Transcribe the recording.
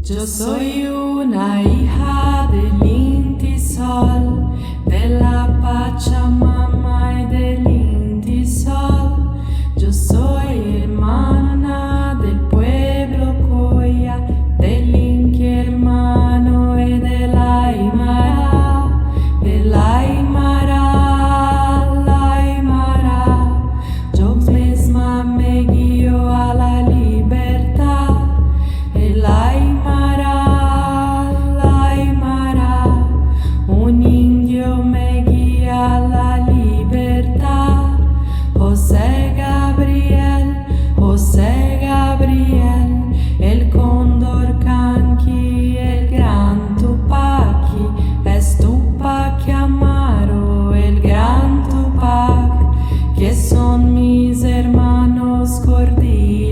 Yo soy una hija del Inti Sol, de la Pachamama y del Inti Sol. Yo soy hermana del pueblo Coya, del Inti hermano y de la Aymara, de la Aymara, la Aymara. Yo misma me guío a la libertad, el Aymara, la Aymara. Un indio me guía a la libertad. José Gabriel, el cóndor canqui, el gran Tupaki, es Tupac Amaro, el gran Tupac, que son mis hermanos Cordilleros.